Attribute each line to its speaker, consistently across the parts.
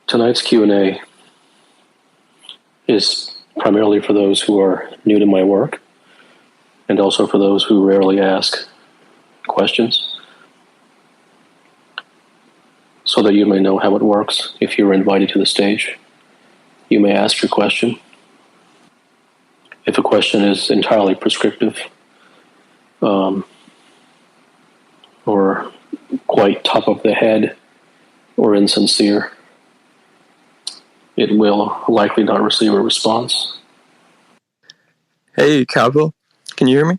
Speaker 1: Tonight's Q&A is primarily for those who are new to my work and also for those who rarely ask questions, so that you may know how it works. If you're invited to the stage, you may ask your question. If a question is entirely prescriptive or quite top of the head or insincere, it will likely not receive a response.
Speaker 2: Hey, Kapil, can you hear me?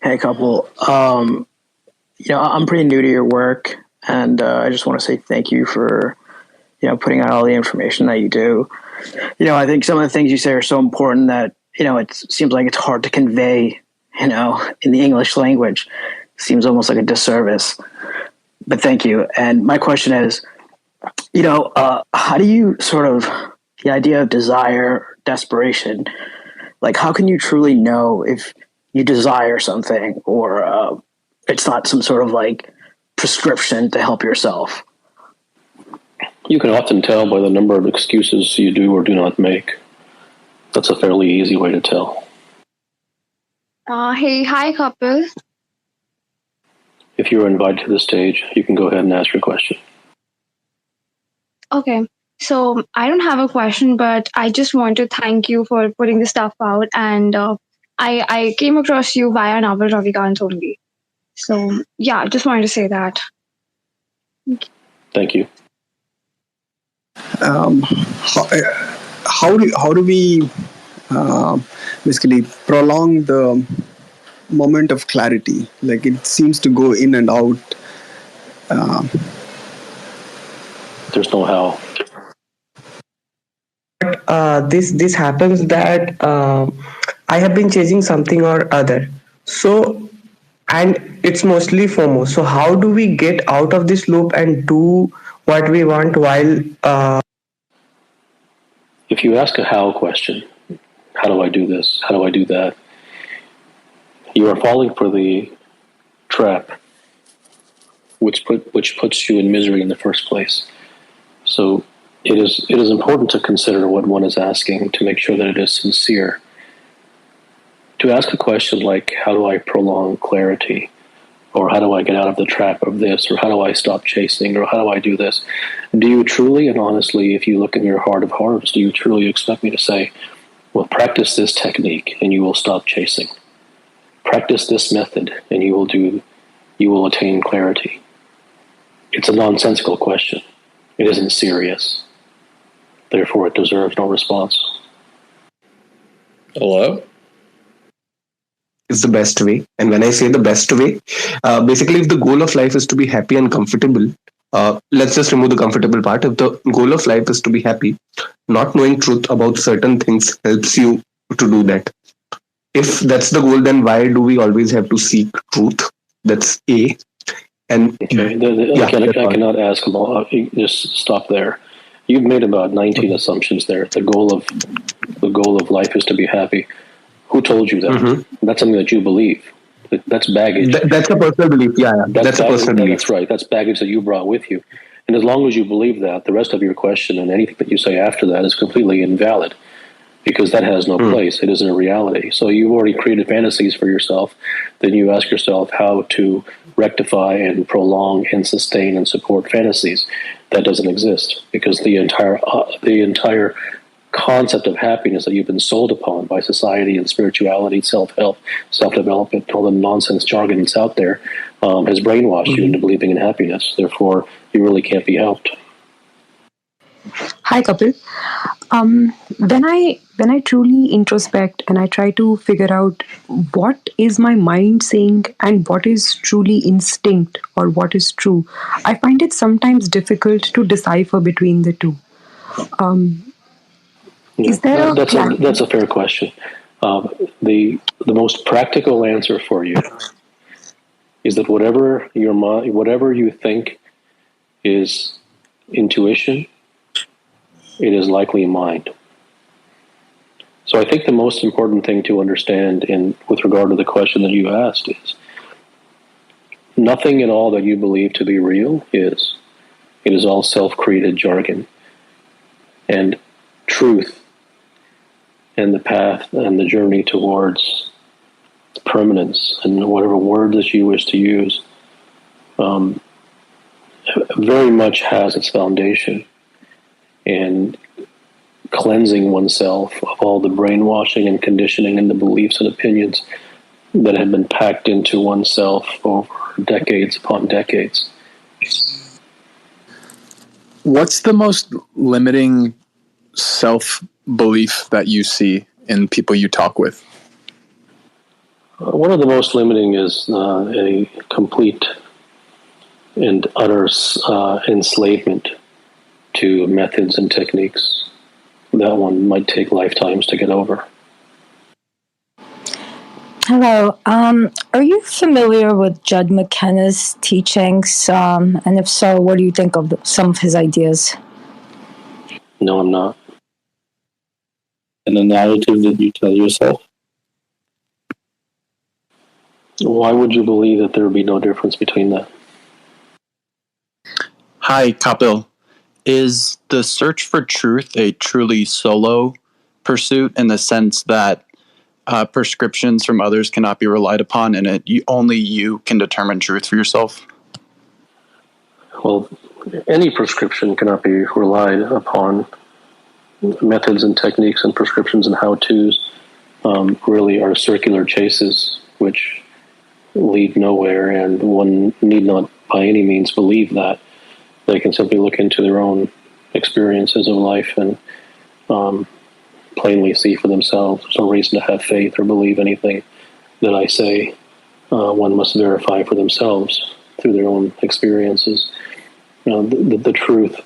Speaker 3: Hey, Kapil. I'm pretty new to your work, and I just want to say thank you for, putting out all the information that you do. I think some of the things you say are so important that, it seems like it's hard to convey, in the English language. It seems almost like a disservice. But thank you. And my question is, how do you sort of, the idea of desire, desperation, like how can you truly know if you desire something or it's not some sort of like prescription to help yourself?
Speaker 1: You can often tell by the number of excuses you do or do not make. That's a fairly easy way to tell.
Speaker 4: Hi, Kapil.
Speaker 1: If you are invited to the stage, you can go ahead and ask your question.
Speaker 4: Okay, so I don't have a question, but I just want to thank you for putting the stuff out. And I came across you via Naval Ravikant only. So yeah, just wanted to say that.
Speaker 1: Thank you.
Speaker 5: How do we basically prolong the moment of clarity? Like it seems to go in and out.
Speaker 1: There's no how.
Speaker 6: But this happens that I have been chasing something or other. So, and it's mostly FOMO. So how do we get out of this loop and do what we want while...
Speaker 1: If you ask a how question, how do I do this? How do I do that? You are falling for the trap, which puts you in misery in the first place. So it is important to consider what one is asking to make sure that it is sincere. To ask a question like, how do I prolong clarity? Or how do I get out of the trap of this? Or how do I stop chasing? Or how do I do this? Do you truly and honestly, if you look in your heart of hearts, do you truly expect me to say, well, practice this technique and you will stop chasing? Practice this method and you will attain clarity. It's a nonsensical question. It isn't serious. Therefore, it deserves no response.
Speaker 2: Hello?
Speaker 7: Is the best way. And when I say the best way, basically if the goal of life is to be happy and comfortable, let's just remove the comfortable part. If the goal of life is to be happy, not knowing truth about certain things helps you to do that. If that's the goal, then why do we always have to seek truth? That's A. And
Speaker 1: okay, I cannot ask them all. Just stop there. You've made about 19 assumptions there. The goal of life is to be happy. Who told you that? Mm-hmm. That's something that you believe. That's baggage.
Speaker 7: That's a personal belief. Yeah. That's a personal belief.
Speaker 1: That's right. That's baggage that you brought with you. And as long as you believe that, the rest of your question and anything that you say after that is completely invalid, because that has no place. It isn't a reality. So you've already created fantasies for yourself. Then you ask yourself how to rectify and prolong and sustain and support fantasies. That doesn't exist, because the entire concept of happiness that you've been sold upon by society and spirituality, self-help, self-development, all the nonsense jargon that's out there has brainwashed you into believing in happiness. Therefore, you really can't be helped.
Speaker 8: Hi, Kapil. When I truly introspect and I try to figure out what is my mind saying and what is truly instinct or what is true, I find it sometimes difficult to decipher between the two. Is there
Speaker 1: that's a fair question. The most practical answer for you is that whatever you think is intuition, it is likely mind. So I think the most important thing to understand with regard to the question that you asked is nothing at all that you believe to be real is. It is all self-created jargon. And truth and the path and the journey towards permanence and whatever word that you wish to use very much has its foundation in cleansing oneself of all the brainwashing and conditioning and the beliefs and opinions that have been packed into oneself over decades upon decades.
Speaker 9: What's the most limiting self-belief that you see in people you talk with?
Speaker 1: One of the most limiting is a complete and utter enslavement to methods and techniques. That one might take lifetimes to get over.
Speaker 10: Hello. Are you familiar with Judd Mckenna's teachings? And if so, what do you think of some of his ideas?
Speaker 1: No, I'm not.
Speaker 11: And the narrative that you tell yourself?
Speaker 1: Why would you believe that there would be no difference between that?
Speaker 9: Hi, Kapil. Is the search for truth a truly solo pursuit in the sense that prescriptions from others cannot be relied upon and only you can determine truth for yourself?
Speaker 1: Well, any prescription cannot be relied upon. Methods and techniques and prescriptions and how-tos really are circular chases which lead nowhere, and one need not by any means believe that. They can simply look into their own experiences of life and plainly see for themselves. There's no reason to have faith or believe anything that I say. One must verify for themselves through their own experiences. The truth,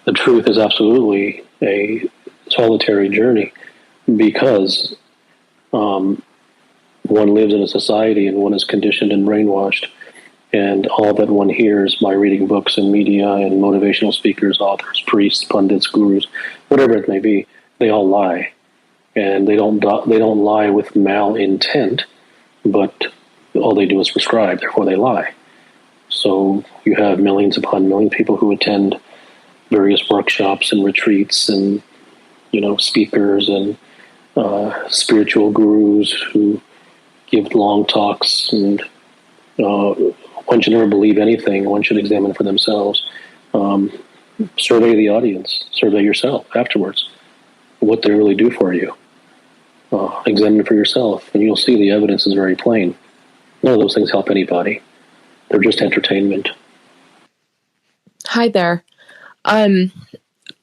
Speaker 1: the truth is absolutely a solitary journey because one lives in a society and one is conditioned and brainwashed, and all that one hears by reading books and media and motivational speakers, authors, priests, pundits, gurus, whatever it may be, they all lie, and they don't lie with malintent, but all they do is prescribe. Therefore, they lie. So you have millions upon millions of people who attend various workshops and retreats and speakers and spiritual gurus who give long talks, and one should never believe anything. One should examine for themselves. Survey the audience. Survey yourself afterwards. What they really do for you. Examine for yourself, and you'll see the evidence is very plain. None of those things help anybody. They're just entertainment.
Speaker 12: Hi there. I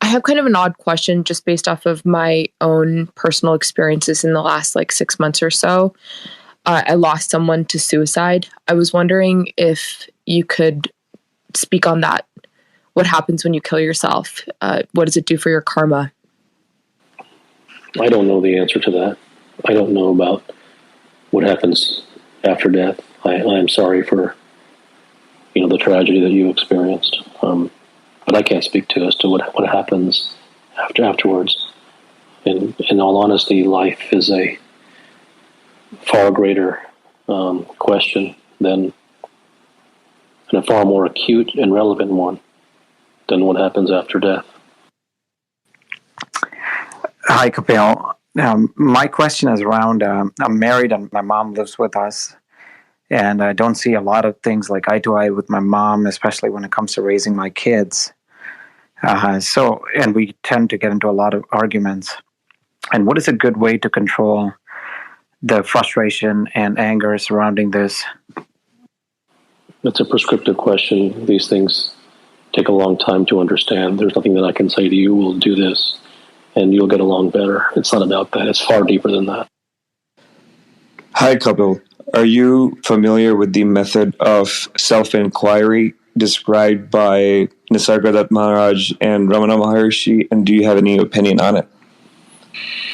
Speaker 12: have kind of an odd question just based off of my own personal experiences in the last 6 months or so. I lost someone to suicide. I was wondering if you could speak on that. What happens when you kill yourself? What does it do for your karma?
Speaker 1: I don't know the answer to that. I don't know about what happens after death. I am sorry for the tragedy that you experienced. But I can't speak to as to what happens afterwards. In all honesty, life is a far greater question and a far more acute and relevant one than what happens after death.
Speaker 13: Hi, Kapil. My question is around, I'm married and my mom lives with us, and I don't see a lot of things like eye to eye with my mom, especially when it comes to raising my kids. And we tend to get into a lot of arguments. And what is a good way to control the frustration and anger surrounding this?
Speaker 1: It's a prescriptive question. These things take a long time to understand. There's nothing that I can say to you, we'll do this, and you'll get along better. It's not about that. It's far deeper than that.
Speaker 2: Hi, Kapil. Are you familiar with the method of self-inquiry described by Nisargadatta Maharaj and Ramana Maharshi, and do you have any opinion on it?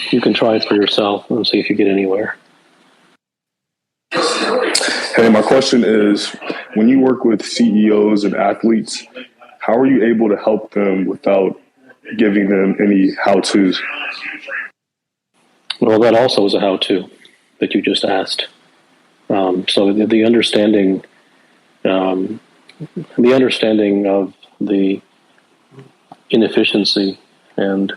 Speaker 1: You can try it for yourself and see if you get anywhere.
Speaker 14: Hey, my question is, when you work with CEOs and athletes, how are you able to help them without giving them any how-tos?
Speaker 1: Well, that also is a how-to that you just asked. So the understanding the understanding of the inefficiency and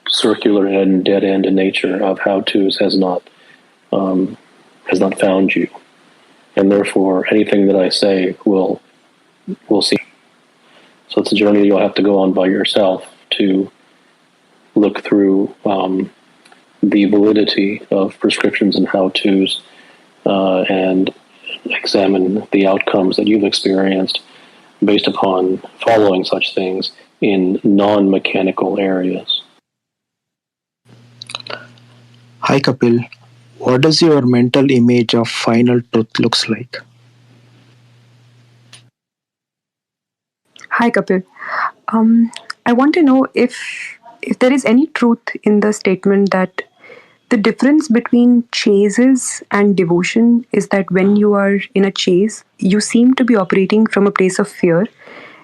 Speaker 1: circular and dead end nature of how-tos has not found you, and therefore anything that I say will see. So it's a journey you'll have to go on by yourself to look through the validity of prescriptions and how-tos and examine the outcomes that you've experienced based upon following such things in non-mechanical areas.
Speaker 15: Hi Kapil, what does your mental image of final truth looks like?
Speaker 8: Hi, Kapil. I want to know if there is any truth in the statement that the difference between chases and devotion is that when you are in a chase, you seem to be operating from a place of fear,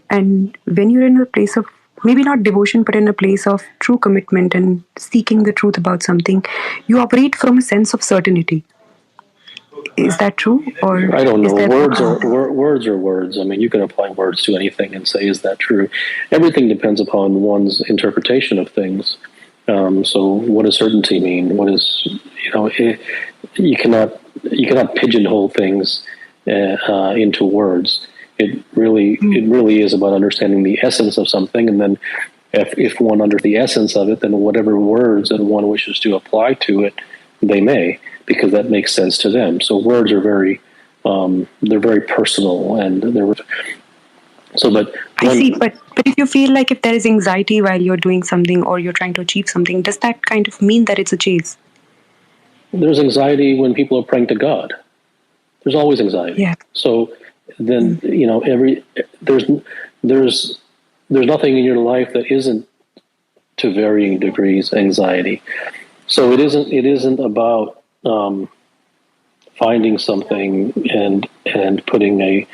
Speaker 8: and when you're in a place of maybe not devotion, but in a place of true commitment and seeking the truth about something, you operate from a sense of certainty. Is that true, or
Speaker 1: I don't know.
Speaker 8: is there
Speaker 1: Words are words. I mean, you can apply words to anything and say, "Is that true?" Everything depends upon one's interpretation of things. So, what does certainty mean? What is you cannot pigeonhole things into words. It really is about understanding the essence of something, and then if one understands the essence of it, then whatever words that one wishes to apply to it, they may, because that makes sense to them. So words are they're very personal, and they're so. But
Speaker 8: I see, but if you feel like if there is anxiety while you're doing something or you're trying to achieve something, does that kind of mean that it's a chase?
Speaker 1: There's anxiety when people are praying to God. There's always anxiety.
Speaker 8: Yeah.
Speaker 1: So then there's nothing in your life that isn't to varying degrees anxiety. So it isn't about finding something and putting a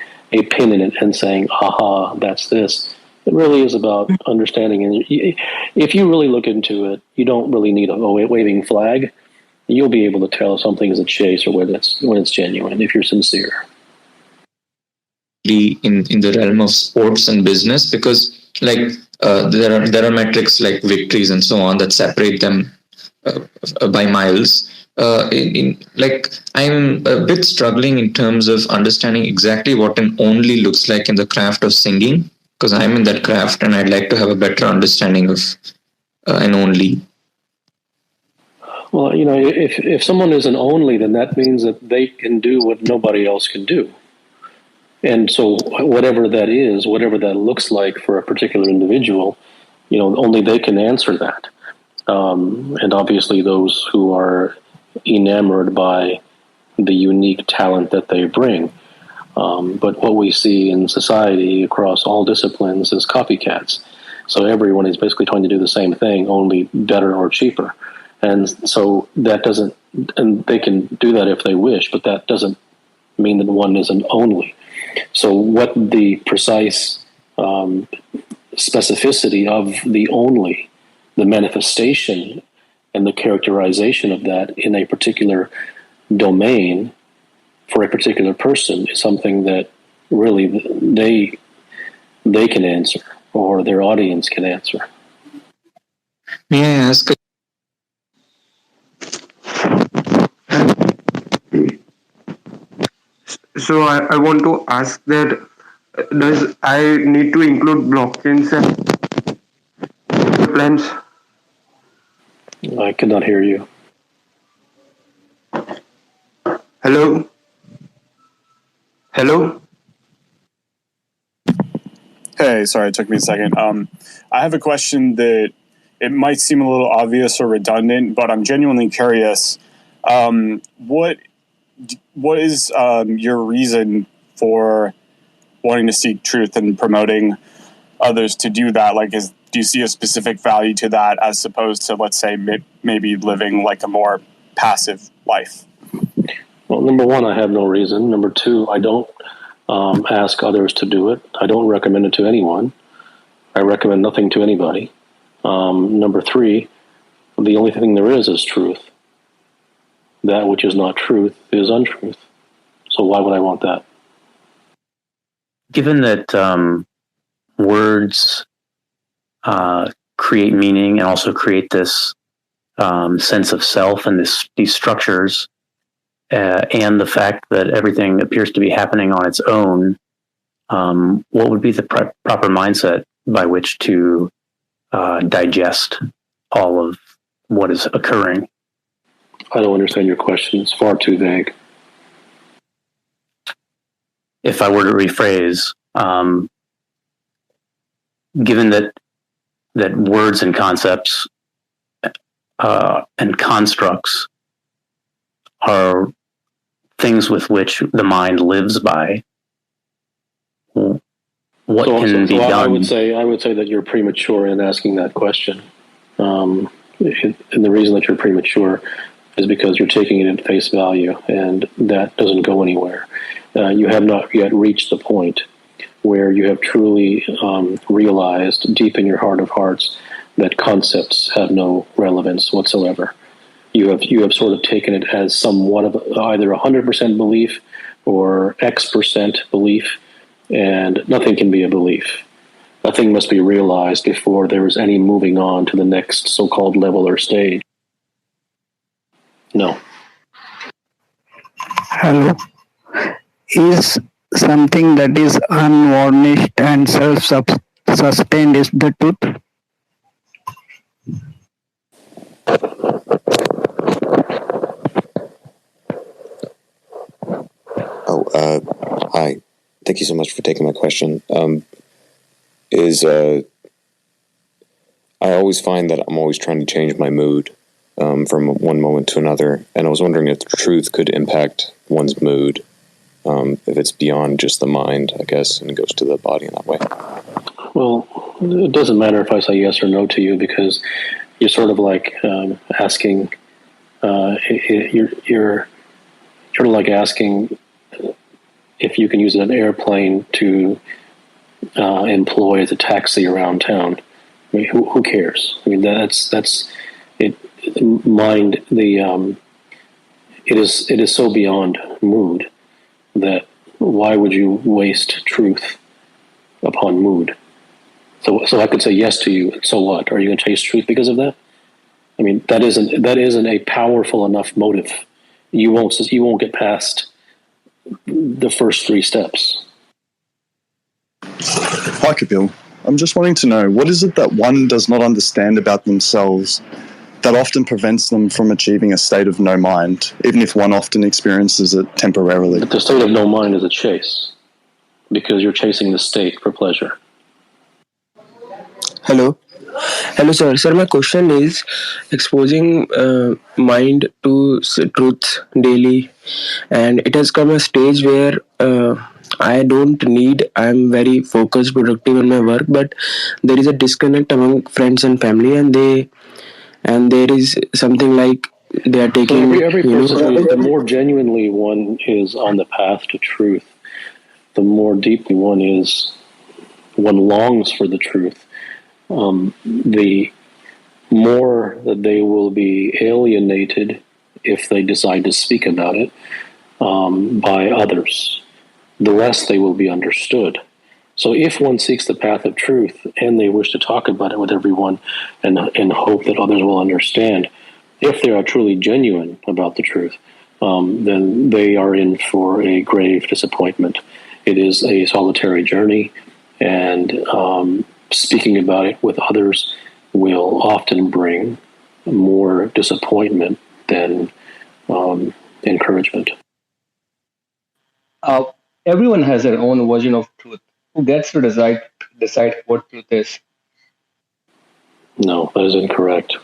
Speaker 1: pin in it and saying, aha, that's this. It really is about understanding. And if you really look into it, you don't really need a waving flag. You'll be able to tell if something is a chase or when it's genuine, if you're sincere.
Speaker 16: In the realm of sports and business, because there are metrics like victories and so on that separate them by miles. I'm a bit struggling in terms of understanding exactly what an only looks like in the craft of singing, because I'm in that craft and I'd like to have a better understanding of an only.
Speaker 1: Well, if someone is an only, then that means that they can do what nobody else can do. And so whatever that is, whatever that looks like for a particular individual, only they can answer that. And obviously those who are enamored by the unique talent that they bring. But what we see in society across all disciplines is copycats. So everyone is basically trying to do the same thing, only better or cheaper. And so that doesn't, and they can do that if they wish, but that doesn't mean that one is an only. So what the precise specificity of the only, the manifestation and the characterization of that in a particular domain for a particular person is something that really they can answer, or their audience can answer.
Speaker 16: May I ask
Speaker 6: So I want to ask that does I need to include blockchains and plans?
Speaker 1: I cannot hear you.
Speaker 6: Hello? Hello?
Speaker 17: Hey, sorry, it took me a second. I have a question that it might seem a little obvious or redundant, but I'm genuinely curious. What is your reason for wanting to seek truth and promoting others to do that? Do you see a specific value to that as opposed to, let's say, maybe living like a more passive life?
Speaker 1: Well, number one, I have no reason. Number two, I don't ask others to do it. I don't recommend it to anyone. I recommend nothing to anybody. Number three, the only thing there is truth. That which is not truth is untruth. So why would I want that?
Speaker 18: given that words create meaning and also create this sense of self and these structures, and the fact that everything appears to be happening on its own, what would be the proper mindset by which to digest all of what is occurring?
Speaker 1: I don't understand your question. It's far too vague.
Speaker 18: If I were to rephrase, given that words and concepts and constructs are things with which the mind lives by, what can be done?
Speaker 1: I would say that you're premature in asking that question. And the reason that you're premature is because you're taking it at face value, and that doesn't go anywhere. You have not yet reached the point where you have truly realized deep in your heart of hearts that concepts have no relevance whatsoever. You have sort of taken it as somewhat of either 100% belief or X% belief, and nothing can be a belief. Nothing must be realized before there is any moving on to the next so-called level or stage. No.
Speaker 19: Hello. Is something that is unvarnished and self-sustained is the truth?
Speaker 20: Hi. Thank you so much for taking my question. I always find that I'm always trying to change my mood from one moment to another, and I was wondering if truth could impact one's mood, if it's beyond just the mind, I guess, and it goes to the body in that way.
Speaker 1: Well, it doesn't matter if I say yes or no to you, because you're sort of like asking. You're sort of like asking if you can use an airplane to employ as a taxi around town. I mean, who cares? I mean, that's it. Mind the it is so beyond mood that why would you waste truth upon mood? So I could say yes to you. So what? Are you going to chase truth because of that? I mean, that isn't a powerful enough motive. You won't get past the first three steps.
Speaker 14: Hi, Kapil. I'm just wanting to know, what is it that one does not understand about themselves that often prevents them from achieving a state of no mind, even if one often experiences it temporarily?
Speaker 1: But the state of no mind is a chase, because you're chasing the state for pleasure.
Speaker 6: Hello. Hello, sir. Sir, my question is exposing mind to truth daily, and it has come a stage where I'm very focused, productive in my work, but there is a disconnect among friends and family, and there is something like they are taking.
Speaker 1: So every person, the more genuinely one is on the path to truth, the more deeply one longs for the truth. The more that they will be alienated if they decide to speak about it by others, the less they will be understood. So if one seeks the path of truth and they wish to talk about it with everyone and hope that others will understand, if they are truly genuine about the truth, then they are in for a grave disappointment. It is a solitary journey, and speaking about it with others will often bring more disappointment than encouragement.
Speaker 21: Everyone has their own version of truth. Who gets to decide what truth is?
Speaker 1: No, that is incorrect.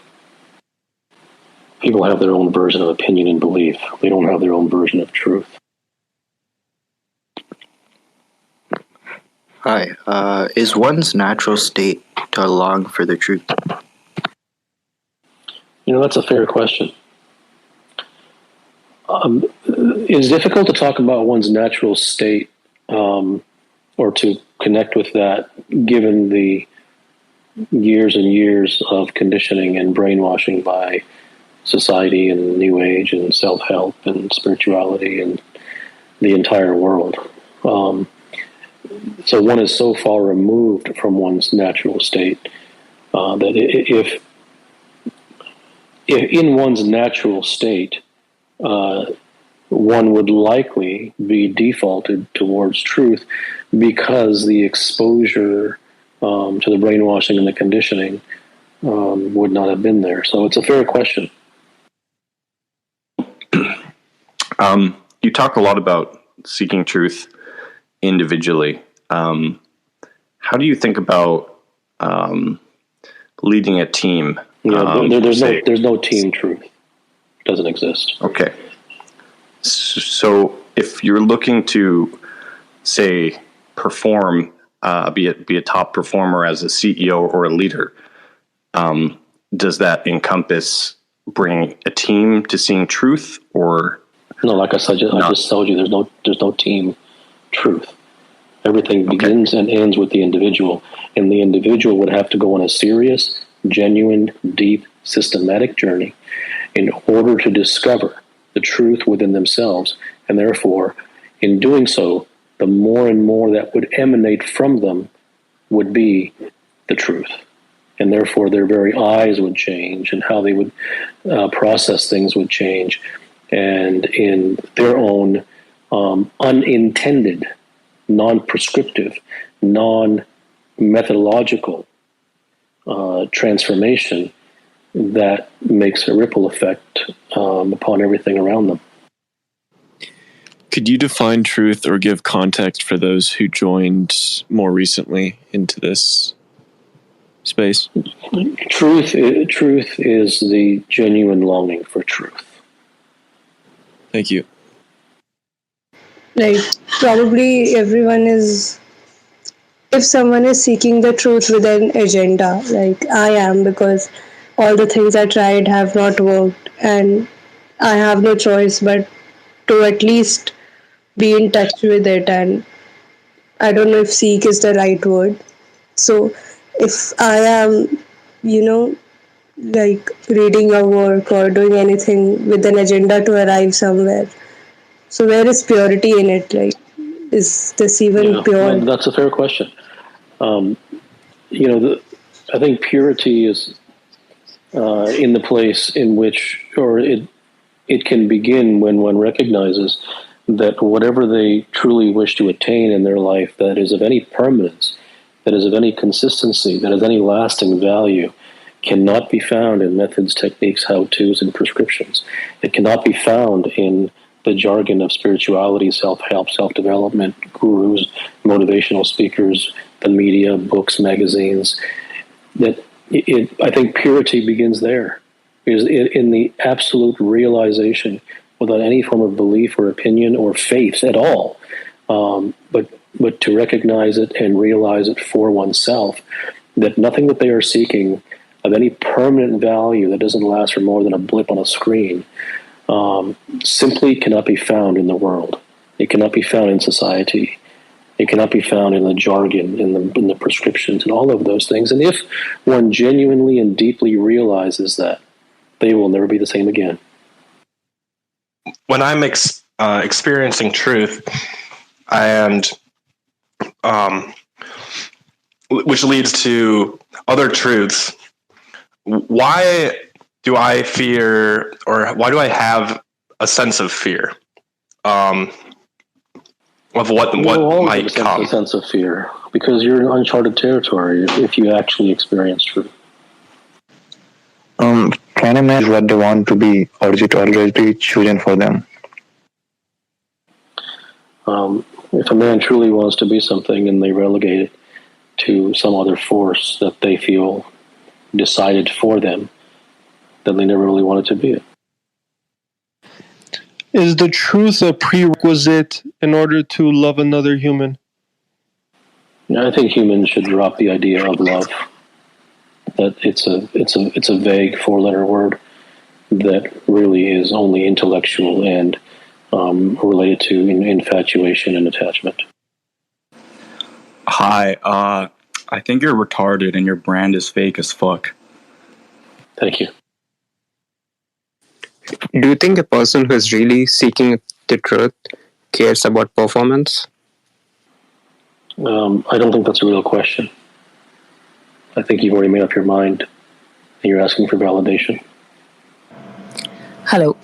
Speaker 1: People have their own version of opinion and belief. They don't have their own version of truth.
Speaker 22: Hi. Is one's natural state to long for the truth?
Speaker 1: That's a fair question. It's difficult to talk about one's natural state or to connect with that, given the years and years of conditioning and brainwashing by society and New Age and self-help and spirituality and the entire world. So one is so far removed from one's natural state that if in one's natural state, one would likely be defaulted towards truth because the exposure to the brainwashing and the conditioning would not have been there. So it's a fair question.
Speaker 3: You talk a lot about seeking truth individually. How do you think about leading a team?
Speaker 1: There's no team truth. It doesn't exist.
Speaker 3: Okay. So if you're looking to, say, perform, be a top performer as a CEO or a leader, does that encompass bringing a team to seeing truth, or
Speaker 1: no? Like I said, I just told you, there's no team truth. Everything begins and ends with the individual, and the individual would have to go on a serious, genuine, deep, systematic journey in order to discover the truth within themselves, and therefore, in doing so, the more and more that would emanate from them would be the truth. And therefore, their very eyes would change, and how they would process things would change. And in their own unintended, non-prescriptive, non-methodological transformation that makes a ripple effect upon everything around them.
Speaker 4: Could you define truth or give context for those who joined more recently into this space?
Speaker 1: Truth is the genuine longing for truth.
Speaker 4: Thank you.
Speaker 23: Like, probably everyone is, if someone is seeking the truth with an agenda, like I am, because all the things I tried have not worked, and I have no choice but to at least be in touch with it. And I don't know if seek is the right word. So if I am, like reading a work or doing anything with an agenda to arrive somewhere, so where is purity in it? Like, is this even pure?
Speaker 1: Well, that's a fair question. I think purity is in the place in which, or it can begin when one recognizes that whatever they truly wish to attain in their life that is of any permanence, that is of any consistency, that has any lasting value, cannot be found in methods, techniques, how-tos, and prescriptions. It cannot be found in the jargon of spirituality, self-help, self-development, gurus, motivational speakers, the media, books, magazines. I think purity begins there, is in the absolute realization, without any form of belief or opinion or faith at all, but to recognize it and realize it for oneself, that nothing that they are seeking of any permanent value that doesn't last for more than a blip on a screen simply cannot be found in the world. It cannot be found in society. It cannot be found in the jargon, in the prescriptions, and all of those things. And if one genuinely and deeply realizes that, they will never be the same again.
Speaker 24: When I'm experiencing truth, and which leads to other truths, why do I fear, or why do I have a sense of fear of what might come?
Speaker 1: A sense of fear, because you're in uncharted territory if you actually experience truth.
Speaker 15: Can a man what they want to be, or is it already chosen for them?
Speaker 1: If a man truly wants to be something and they relegate it to some other force that they feel decided for them, then they never really wanted to be it.
Speaker 25: Is the truth a prerequisite in order to love another human?
Speaker 1: I think humans should drop the idea of love. That it's a vague four-letter word that really is only intellectual and related to infatuation and attachment.
Speaker 26: Hi, I think you're retarded and your brand is fake as fuck.
Speaker 1: Thank you.
Speaker 27: Do you think a person who is really seeking the truth cares about performance?
Speaker 1: I don't think that's a real question. I think you've already made up your mind and you're asking for validation.
Speaker 5: Hello.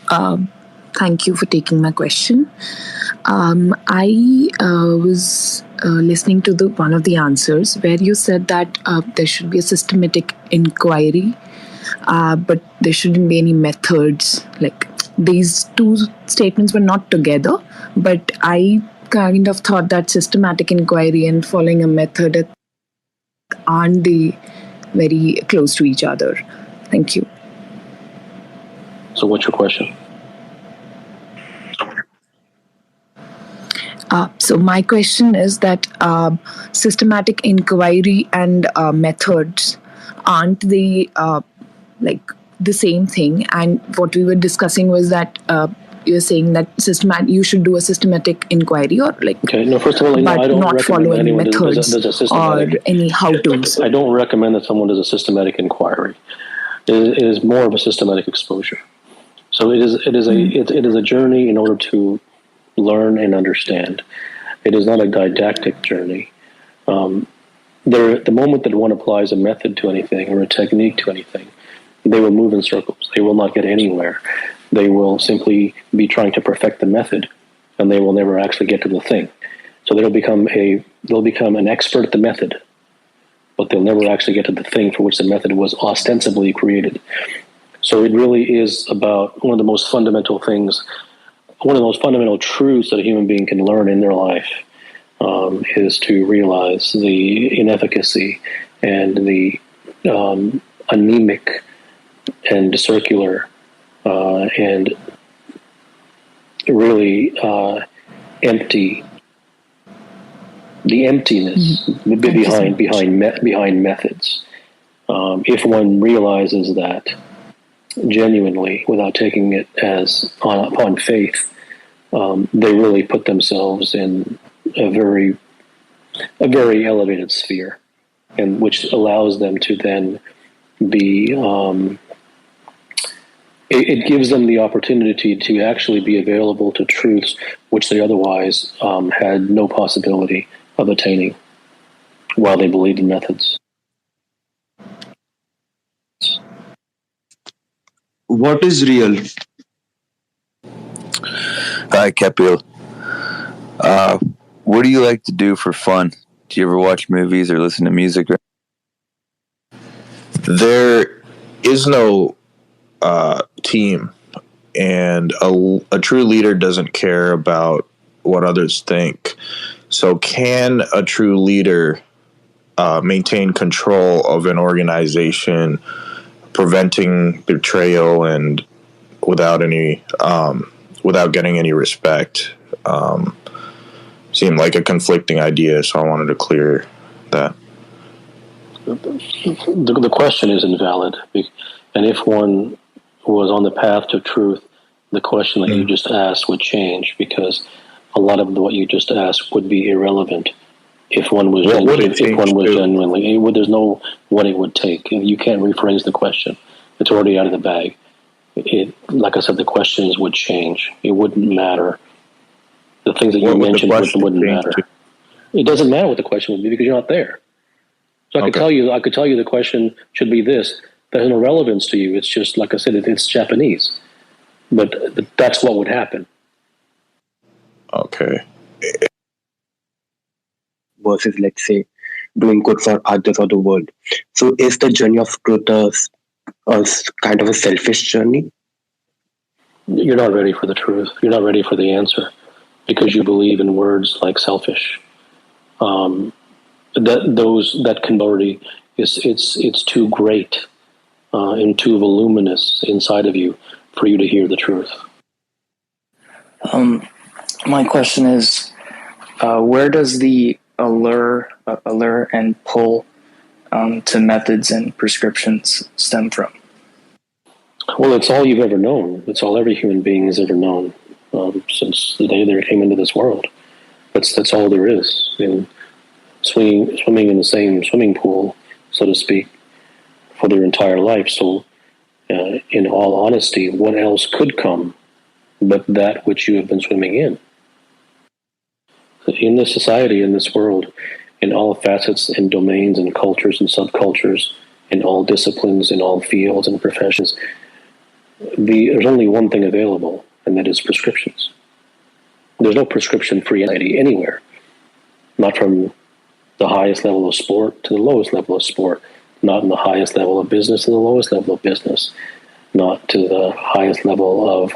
Speaker 5: Thank you for taking my question. I was listening to one of the answers where you said that there should be a systematic inquiry, but there shouldn't be any methods. Like these two statements were not together, but I kind of thought that systematic inquiry and following a method aren't they very close to each other. Thank you.
Speaker 1: So what's your question?
Speaker 5: So my question is that systematic inquiry and methods aren't they like the same thing? And what we were discussing was that you're saying that you should do a systematic inquiry or like
Speaker 1: okay. No, first of all,
Speaker 5: but
Speaker 1: I don't
Speaker 5: not
Speaker 1: recommend
Speaker 5: follow any
Speaker 1: anyone
Speaker 5: methods
Speaker 1: does a systematic,
Speaker 5: or any how-tos.
Speaker 1: I don't recommend that someone does a systematic inquiry. It is more of a systematic exposure. So it is a journey in order to learn and understand. It is not a didactic journey. The moment that one applies a method to anything or a technique to anything, they will move in circles. They will not get anywhere. They will simply be trying to perfect the method, and they will never actually get to the thing. So they'll become an expert at the method, but they'll never actually get to the thing for which the method was ostensibly created. So it really is about one of the most fundamental things, one of the most fundamental truths that a human being can learn in their life is to realize the inefficacy and the anemic and circular and really empty, the emptiness behind methods. If one realizes that genuinely, without taking it as upon faith, they really put themselves in a very elevated sphere, and which allows them to then be. It gives them the opportunity to actually be available to truths which they otherwise had no possibility of attaining while they believed in methods.
Speaker 7: What is real?
Speaker 9: Hi, Kapil. What do you like to do for fun? Do you ever watch movies or listen to music?
Speaker 10: There is no team, and a true leader doesn't care about what others think. So can a true leader maintain control of an organization, preventing betrayal and without getting any respect? Seemed like a conflicting idea, so I wanted to clear that.
Speaker 1: The question is invalid, and if one was on the path to truth, the question that you just asked would change, because a lot of what you just asked would be irrelevant if one was genuinely. There's no what it would take. You can't rephrase the question; it's already out of the bag. Like I said, the questions would change. It wouldn't matter. The things that you mentioned wouldn't matter. It doesn't matter what the question would be because you're not there. So I could tell you the question should be this. There's no relevance to you. It's just, like I said, it's Japanese. But that's what would happen.
Speaker 10: Okay.
Speaker 11: Versus, let's say, doing good for others or the world. So is the journey of truth a kind of a selfish journey?
Speaker 1: You're not ready for the truth. You're not ready for the answer because you believe in words like selfish. That camaraderie it's too great and too voluminous inside of you for you to hear the truth.
Speaker 12: My question is, where does the allure and pull to methods and prescriptions stem from?
Speaker 1: Well, it's all you've ever known. It's all every human being has ever known since the day they came into this world. That's all there is. And swimming in the same swimming pool, so to speak, for their entire life. So, in all honesty, what else could come but that which you have been swimming in? In this society, in this world, in all facets and domains and cultures and subcultures, in all disciplines, in all fields and professions. There's only one thing available, and that is prescriptions. There's no prescription-free entity anywhere, not from the highest level of sport to the lowest level of sport, not in the highest level of business to the lowest level of business, not to the highest level of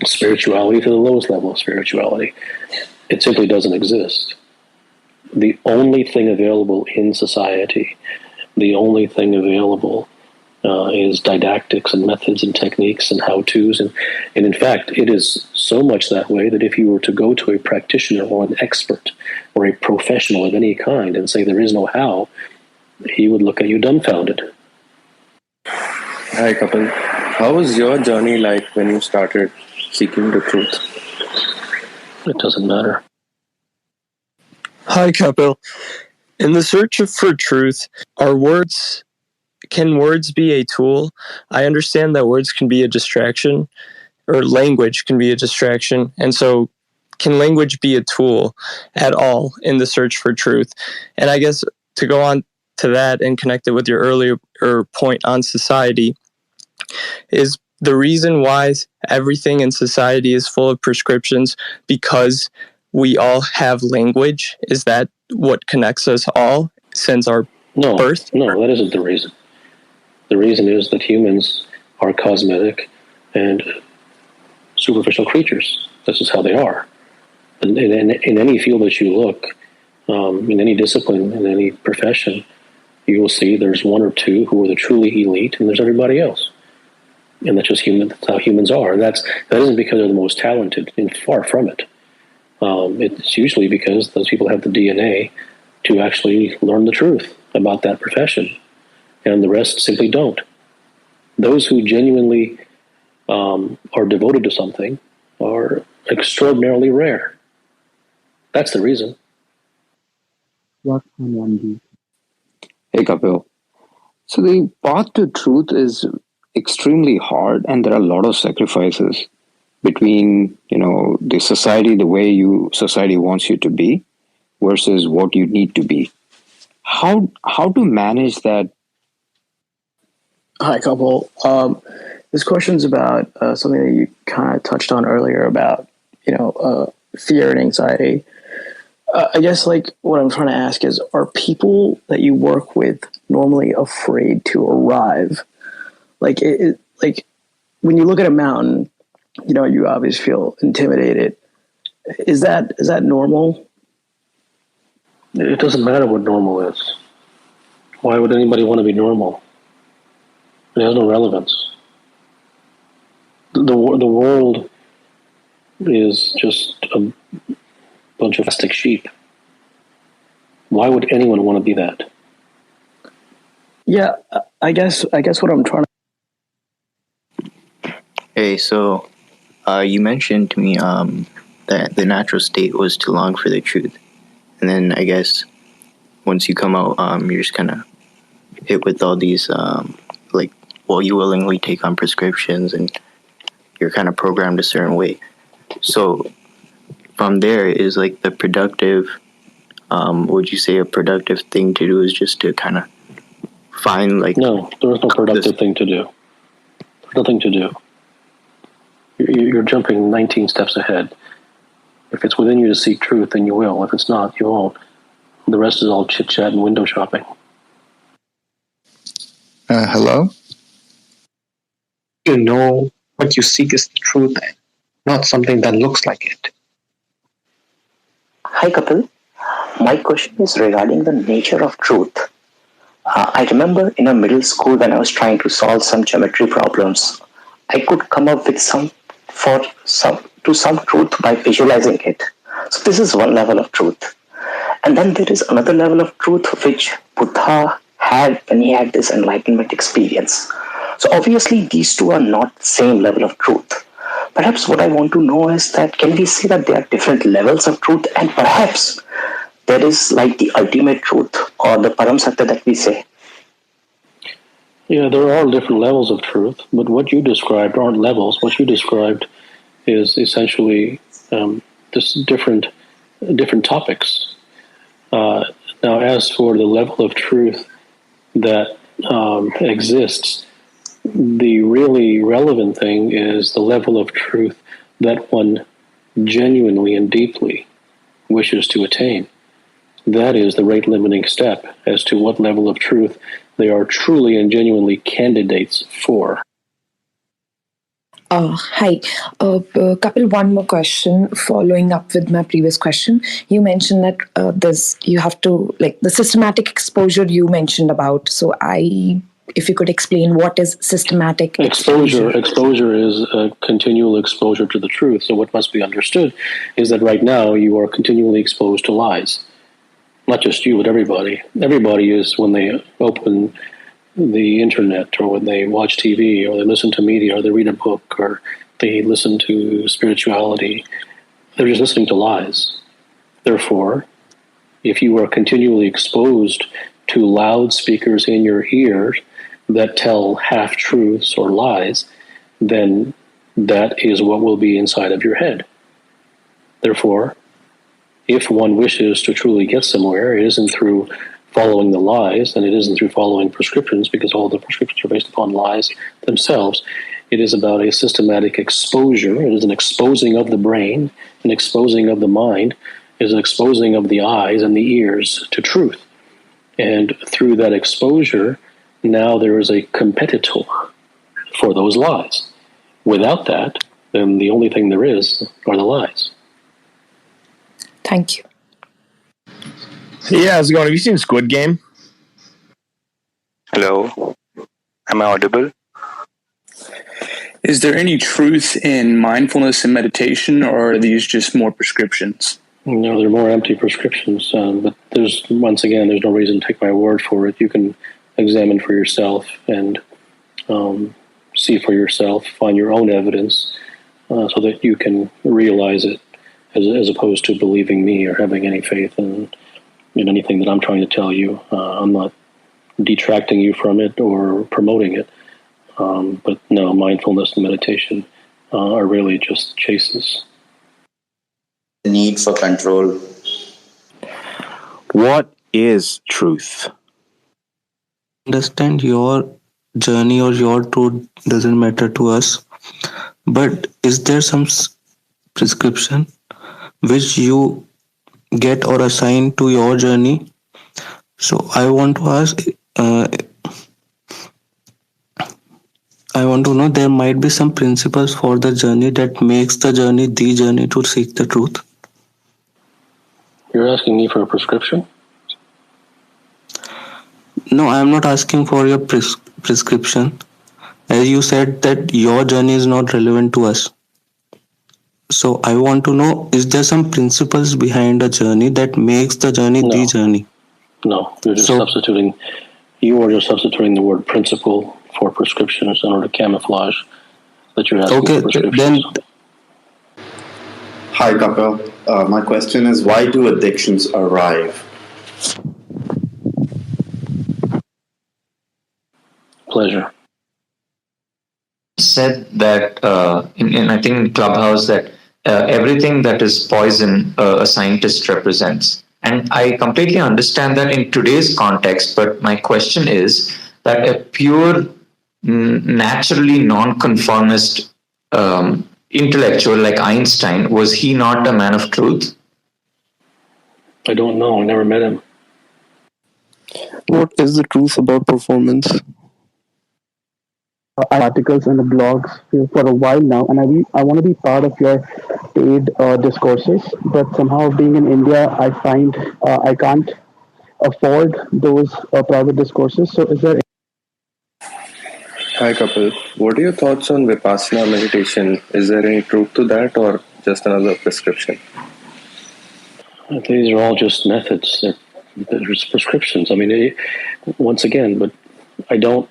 Speaker 1: spirituality to the lowest level of spirituality. It simply doesn't exist. The only thing available in society, the only thing available is didactics and methods and techniques and how-tos. And in fact, it is so much that way that if you were to go to a practitioner or an expert or a professional of any kind and say there is no how, he would look at you dumbfounded.
Speaker 2: Hi, Kapil. How was your journey like when you started seeking the truth?
Speaker 1: It doesn't matter.
Speaker 8: Hi, Kapil. In the search for truth, can words be a tool? I understand that words can be a distraction, or language can be a distraction. And so can language be a tool at all in the search for truth? And I guess to go on to that and connect it with your earlier point on society, is the reason why everything in society is full of prescriptions because we all have language? Is that what connects us all since our birth?
Speaker 1: No, that isn't the reason. The reason is that humans are cosmetic and superficial creatures. This is how they are. And in any field that you look, in any discipline, in any profession, you will see there's one or two who are the truly elite, and there's everybody else. And that's just that's how humans are. And that isn't because they're the most talented, and far from it. It's usually because those people have the DNA to actually learn the truth about that profession, and the rest simply don't. Those who genuinely are devoted to something are extraordinarily rare. That's the reason.
Speaker 13: What can one do?
Speaker 16: Hey, Kapil. So the path to truth is extremely hard, and there are a lot of sacrifices between, the society, the way society wants you to be, versus what you need to be. How to manage that?
Speaker 12: Hi, Kapil. This question's about something that you kind of touched on earlier about, fear and anxiety. I guess what I'm trying to ask is, are people that you work with normally afraid to arrive? When you look at a mountain, you obviously feel intimidated. Is that normal?
Speaker 1: It doesn't matter what normal is. Why would anybody want to be normal? It has no relevance. The world is just a bunch of plastic sheep. Why would anyone want to be that?
Speaker 12: Yeah, I guess what I'm trying to...
Speaker 22: Hey, so you mentioned to me that the natural state was to long for the truth. And then I guess once you come out, you're just kind of hit with all these, you willingly take on prescriptions and you're kind of programmed a certain way. So from there is the productive, would you say a productive thing to do is just to kind of find
Speaker 1: No, there is no productive thing to do. There's nothing to do. You're jumping 19 steps ahead. If it's within you to seek truth, then you will. If it's not, you won't. The rest is all chit-chat and window shopping.
Speaker 15: Hello?
Speaker 17: You know what you seek is the truth, not something that looks like it.
Speaker 18: Hi, Kapil. My question is regarding the nature of truth. I remember in a middle school when I was trying to solve some geometry problems, I could come up with some truth by visualizing it. So this is one level of truth. And then there is another level of truth which Buddha had when he had this enlightenment experience. So obviously these two are not the same level of truth. Perhaps what I want to know is that can we see that there are different levels of truth, and perhaps there is the ultimate truth or the Param Satya that we say?
Speaker 1: Yeah, there are different levels of truth, but what you described aren't levels. What you described is essentially just different topics. Now, as for the level of truth that exists, the really relevant thing is the level of truth that one genuinely and deeply wishes to attain. That is the rate limiting step as to what level of truth they are truly and genuinely candidates for.
Speaker 5: Hi, Kapil. One more question following up with my previous question. You mentioned that you have to like the systematic exposure you mentioned about. So if you could explain what is systematic exposure?
Speaker 1: Exposure is a continual exposure to the truth. So what must be understood is that right now you are continually exposed to lies. Not just you, but everybody. Everybody is, when they open the internet or when they watch TV or they listen to media or they read a book or they listen to spirituality, they're just listening to lies. Therefore, if you are continually exposed to loudspeakers in your ears that tell half-truths or lies, then that is what will be inside of your head. Therefore, if one wishes to truly get somewhere, it isn't through following the lies, and it isn't through following prescriptions, because all the prescriptions are based upon lies themselves. It is about a systematic exposure. It is an exposing of the brain, an exposing of the mind, it is an exposing of the eyes and the ears to truth. And through that exposure, now there is a competitor for those lies. Without that, then the only thing there is are the lies.
Speaker 5: Thank you.
Speaker 3: Yeah, how's it going? Have you seen Squid Game?
Speaker 4: Hello, am I audible?
Speaker 26: Is there any truth in mindfulness and meditation, or are these just more prescriptions?
Speaker 1: No, they're more empty prescriptions, but there's no reason to take my word for it. You can examine for yourself and see for yourself, find your own evidence, so that you can realize it, as opposed to believing me or having any faith in anything that I'm trying to tell you. I'm not detracting you from it or promoting it. But no, mindfulness and meditation are really just chases.
Speaker 6: The need for control.
Speaker 14: What is truth?
Speaker 7: Understand your journey or your truth doesn't matter to us, but is there some prescription which you get or assign to your journey? So I want to ask, I want to know, there might be some principles for the journey that makes the journey to seek the truth.
Speaker 1: You're asking me for a prescription?
Speaker 7: No, I am not asking for your prescription. As you said that your journey is not relevant to us. So I want to know, is there some principles behind a journey that makes the journey the journey?
Speaker 1: No, you're just substituting the word principle for prescriptions in order to camouflage that you're asking for prescriptions.
Speaker 6: Hi, Kapil. My question is, why do addictions arrive?
Speaker 1: Pleasure.
Speaker 19: Said that in I think Clubhouse that everything that is poison a scientist represents, and I completely understand that in today's context. But my question is that a pure, naturally non-conformist intellectual like Einstein, was he not a man of truth?
Speaker 1: I don't know. I never met him.
Speaker 25: What is the truth about performance?
Speaker 13: Articles and the blogs for a while now, and I want to be part of your paid discourses, but somehow being in India, I find I can't afford those private discourses. So is there...
Speaker 2: Hi Kapil, what are your thoughts on Vipassana meditation? Is there any truth to that or just another prescription?
Speaker 1: These are all just methods. They're just prescriptions. I mean, once again, but I don't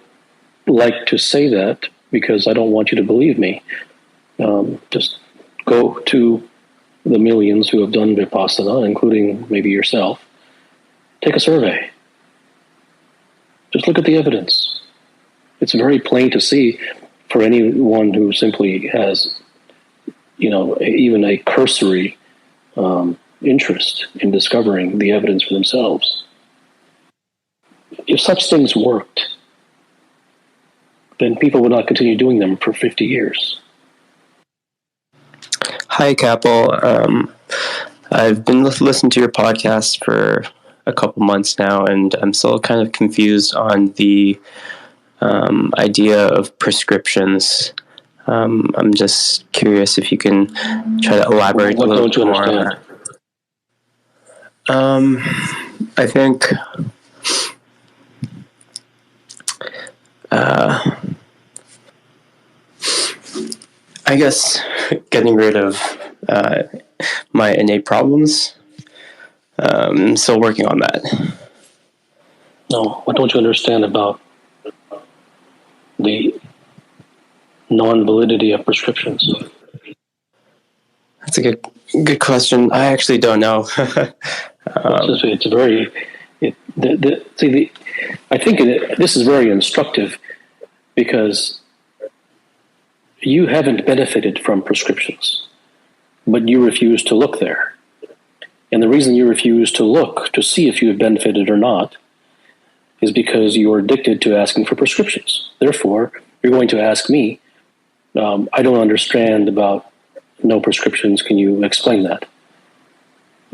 Speaker 1: like to say that because I don't want you to believe me. Just go to the millions who have done Vipassana, including maybe yourself. Take a survey. Just look at the evidence. It's very plain to see for anyone who simply has, even a cursory interest in discovering the evidence for themselves. if such things worked, then people would not continue doing them for 50 years.
Speaker 8: Hi, Kapil. I've been listening to your podcast for a couple months now, and I'm still kind of confused on the idea of prescriptions. I'm just curious if you can try to elaborate a little bit more on that. I think I guess getting rid of my innate problems. Still working on that.
Speaker 1: No, what don't you understand about the non-validity of prescriptions?
Speaker 8: That's a good question. I actually don't know.
Speaker 1: It's very. I think this is very instructive because you haven't benefited from prescriptions, but you refuse to look there. And the reason you refuse to look to see if you have benefited or not is because you're addicted to asking for prescriptions. Therefore, you're going to ask me, I don't understand about no prescriptions. Can you explain that?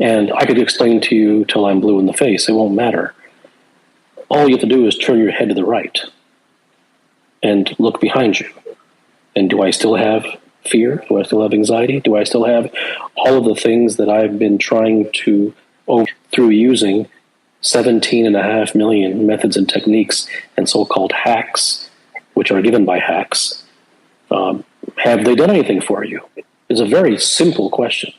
Speaker 1: And I could explain to you till I'm blue in the face. It won't matter. All you have to do is turn your head to the right and look behind you. And do I still have fear? Do I still have anxiety? Do I still have all of the things that I've been trying to through using 17.5 million methods and techniques and so-called hacks, which are given by hacks? Have they done anything for you? It's a very simple question.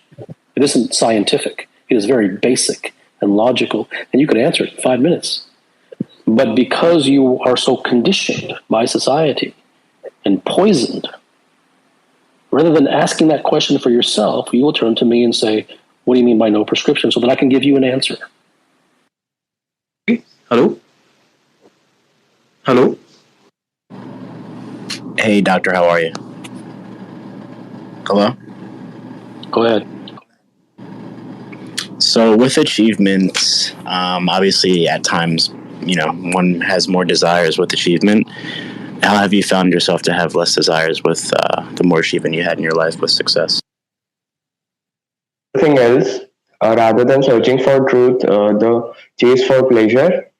Speaker 1: It isn't scientific. It is very basic and logical, and you could answer it in 5 minutes. But because you are so conditioned by society and poisoned, rather than asking that question for yourself, you will turn to me and say, what do you mean by no prescription? So that I can give you an answer.
Speaker 3: Hello? Hello?
Speaker 9: Hey, doctor, how are you? Hello?
Speaker 1: Go ahead.
Speaker 9: So with achievements, obviously at times, one has more desires with achievement. How have you found yourself to have less desires with the more achievement you had in your life with success?
Speaker 11: Anything else, rather than searching for truth, the chase for pleasure?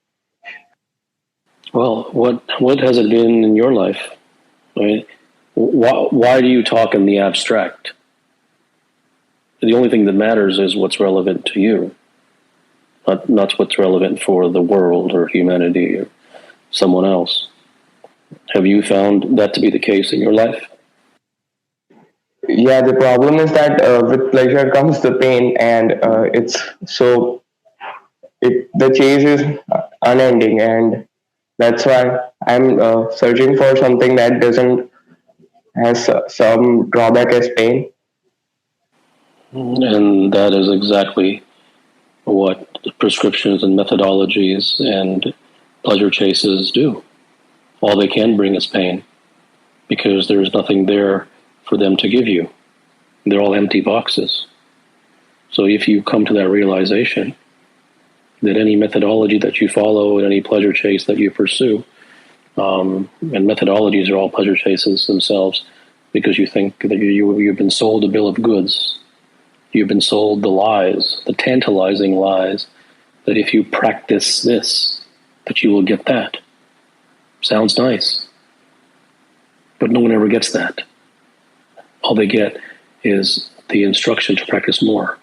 Speaker 1: Well, what has it been in your life? I mean, why do you talk in the abstract? The only thing that matters is what's relevant to you, not what's relevant for the world or humanity or someone else. Have you found that to be the case in your life?
Speaker 11: Yeah, the problem is that with pleasure comes the pain, and the chase is unending, and that's why I'm searching for something that doesn't has some drawback as pain.
Speaker 1: And that is exactly what prescriptions and methodologies and pleasure chases do. All they can bring is pain because there's nothing there for them to give you. They're all empty boxes. So if you come to that realization that any methodology that you follow and any pleasure chase that you pursue, and methodologies are all pleasure chases themselves because you think that you've been sold a bill of goods. You've been sold the lies, the tantalizing lies, that if you practice this, that you will get that. Sounds nice. But no one ever gets that. All they get is the instruction to practice more.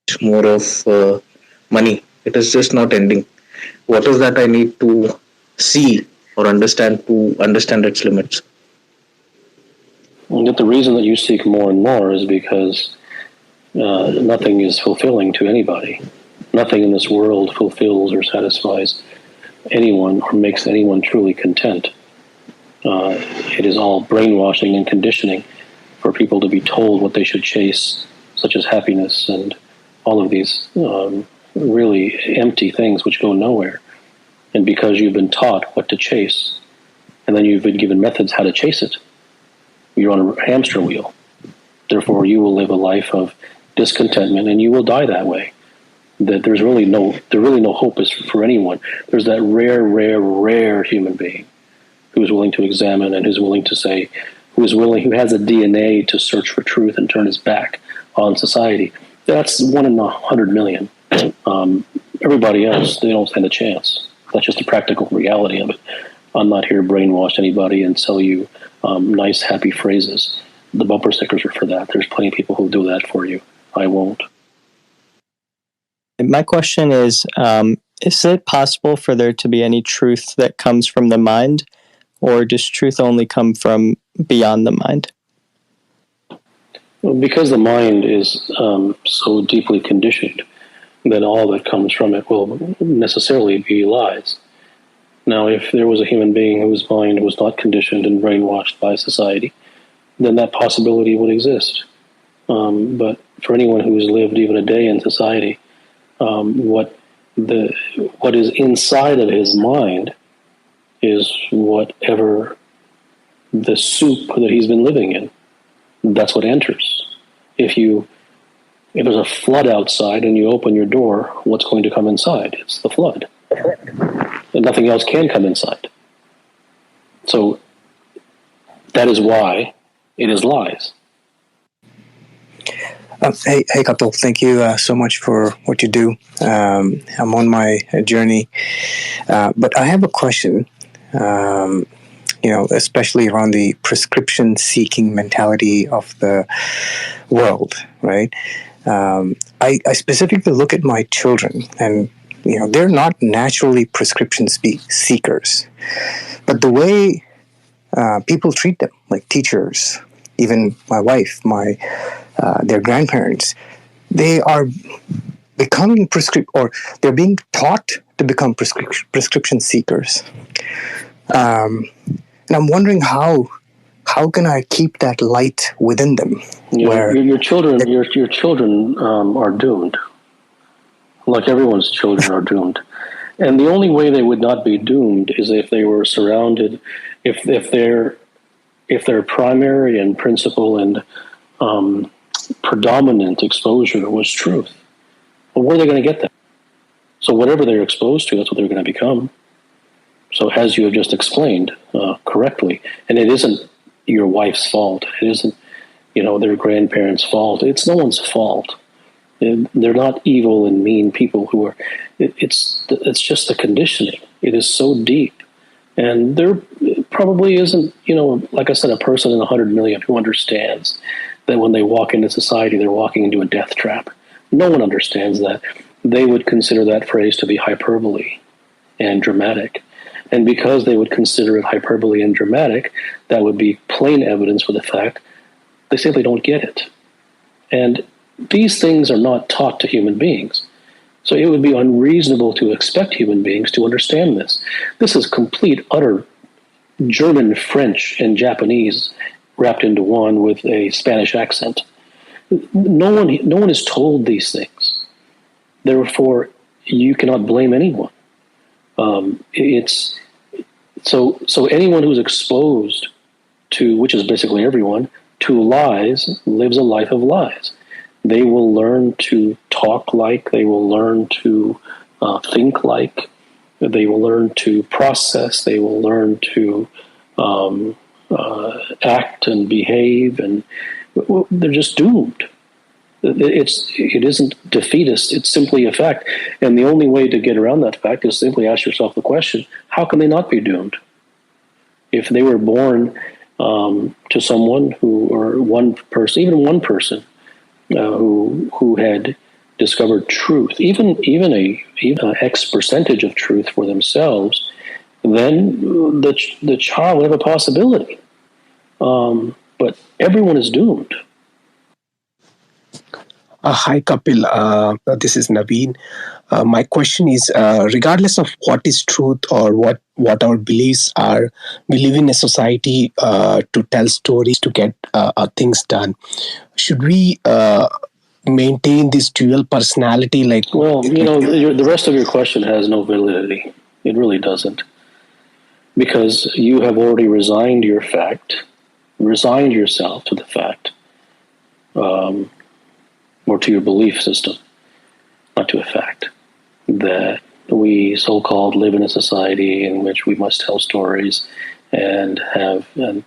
Speaker 3: It's more of money. It is just not ending. What is that I need to see or understand to understand its limits?
Speaker 1: And yet the reason that you seek more and more is because nothing is fulfilling to anybody. Nothing in this world fulfills or satisfies anyone or makes anyone truly content. It is all brainwashing and conditioning for people to be told what they should chase, such as happiness and all of these really empty things which go nowhere. And because you've been taught what to chase, and then you've been given methods how to chase it, you're on a hamster wheel. Therefore, you will live a life of discontentment and you will die that way. that there's really no hope is for anyone. There's that rare human being who's willing to examine and who's willing to say, who has a DNA to search for truth and turn his back on society. That's 1 in 100 million. Everybody else, they don't stand a chance. That's just the practical reality of it. I'm not here to brainwash anybody and sell you nice, happy phrases. The bumper stickers are for that. There's plenty of people who'll do that for you. I won't.
Speaker 8: My question is it possible for there to be any truth that comes from the mind, or does truth only come from beyond the mind?
Speaker 1: Well, because the mind is so deeply conditioned, then all that comes from it will necessarily be lies. Now, if there was a human being whose mind was not conditioned and brainwashed by society, then that possibility would exist. But for anyone who's lived even a day in society, what is inside of his mind is whatever the soup that he's been living in. That's what enters. If there's a flood outside and you open your door, what's going to come inside? It's the flood. And nothing else can come inside. So that is why it is lies.
Speaker 10: Hey, Kapil, thank you so much for what you do. I'm on my journey, but I have a question, especially around the prescription-seeking mentality of the world, right? I specifically look at my children, and they're not naturally prescription seekers, but the way people treat them, like teachers, even my wife, their grandparents, they are becoming they're being taught to become prescription seekers. And I'm wondering how can I keep that light within them?
Speaker 1: Your children are doomed. Like everyone's children are doomed. And the only way they would not be doomed is if they were surrounded, if their primary and principal and predominant exposure was truth. Well, where are they going to get that? So whatever they're exposed to, that's what they're going to become. So as you have just explained correctly, and it isn't your wife's fault, it isn't their grandparents' fault, it's no one's fault. They're not evil and mean people who are. It's just the conditioning. It is so deep, and there probably isn't like I said, a person in 100 million who understands that when they walk into society, they're walking into a death trap. No one understands that. They would consider that phrase to be hyperbole and dramatic. And because they would consider it hyperbole and dramatic, that would be plain evidence for the fact they simply don't get it. And these things are not taught to human beings. So it would be unreasonable to expect human beings to understand this. This is complete, utter German, French, and Japanese wrapped into one with a Spanish accent. No one is told these things. Therefore, you cannot blame anyone. So anyone who's exposed to, which is basically everyone, to lies, lives a life of lies. They will learn to talk like, they will learn to think like, they will learn to process, they will learn to act and behave, and they're just doomed. It isn't defeatist, it's simply a fact. And the only way to get around that fact is simply ask yourself the question, how can they not be doomed? If they were born to someone or one person who had discovered truth, even a X percentage of truth for themselves, then the child would have a possibility. But everyone is doomed.
Speaker 16: Hi, Kapil. This is Naveen. My question is, regardless of what is truth or what our beliefs are, we live in a society to tell stories, to get things done. Should we maintain this dual personality?
Speaker 1: The rest of your question has no validity. It really doesn't. Because you have already resigned yourself to the fact, or to your belief system, not to a fact, that we so-called live in a society in which we must tell stories and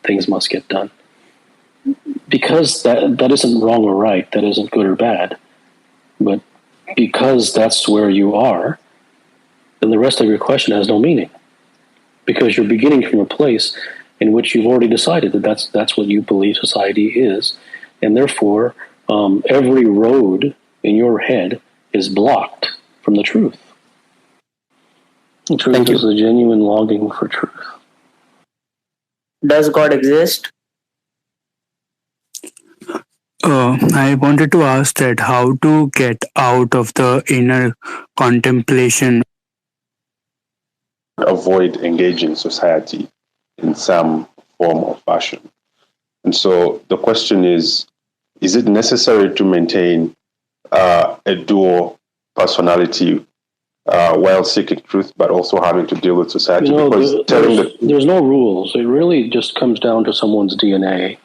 Speaker 1: things must get done. Because that isn't wrong or right, that isn't good or bad, but because that's where you are, then the rest of your question has no meaning. Because you're beginning from a place in which you've already decided that that's what you believe society is, and therefore every road in your head is blocked from the truth. The truth is a genuine longing for truth.
Speaker 12: Does God exist?
Speaker 20: I wanted to ask that how to get out of the inner contemplation.
Speaker 21: Avoid engaging society in some form or fashion. And so the question is it necessary to maintain a dual personality while seeking truth, but also having to deal with society?
Speaker 1: There's no rules. It really just comes down to someone's DNA.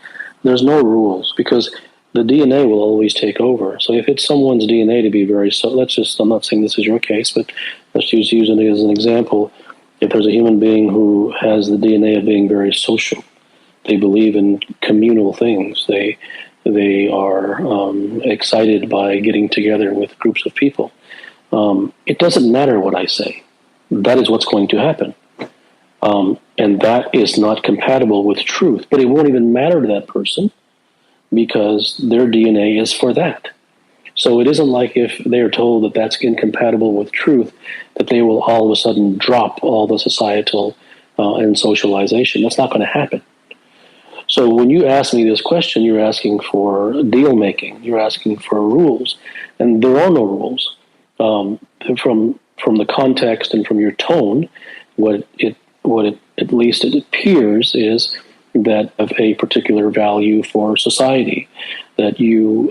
Speaker 1: There's no rules because the DNA will always take over. So if it's someone's DNA to be very, I'm not saying this is your case, but let's use it as an example. If there's a human being who has the DNA of being very social, they believe in communal things. They are excited by getting together with groups of people. It doesn't matter what I say. That is what's going to happen. And that is not compatible with truth. But it won't even matter to that person because their DNA is for that. So it isn't like if they are told that that's incompatible with truth, that they will all of a sudden drop all the societal and socialization. That's not going to happen. So when you ask me this question, you're asking for deal making. You're asking for rules, and there are no rules. From the context and from your tone, what it at least it appears is that of a particular value for society, that you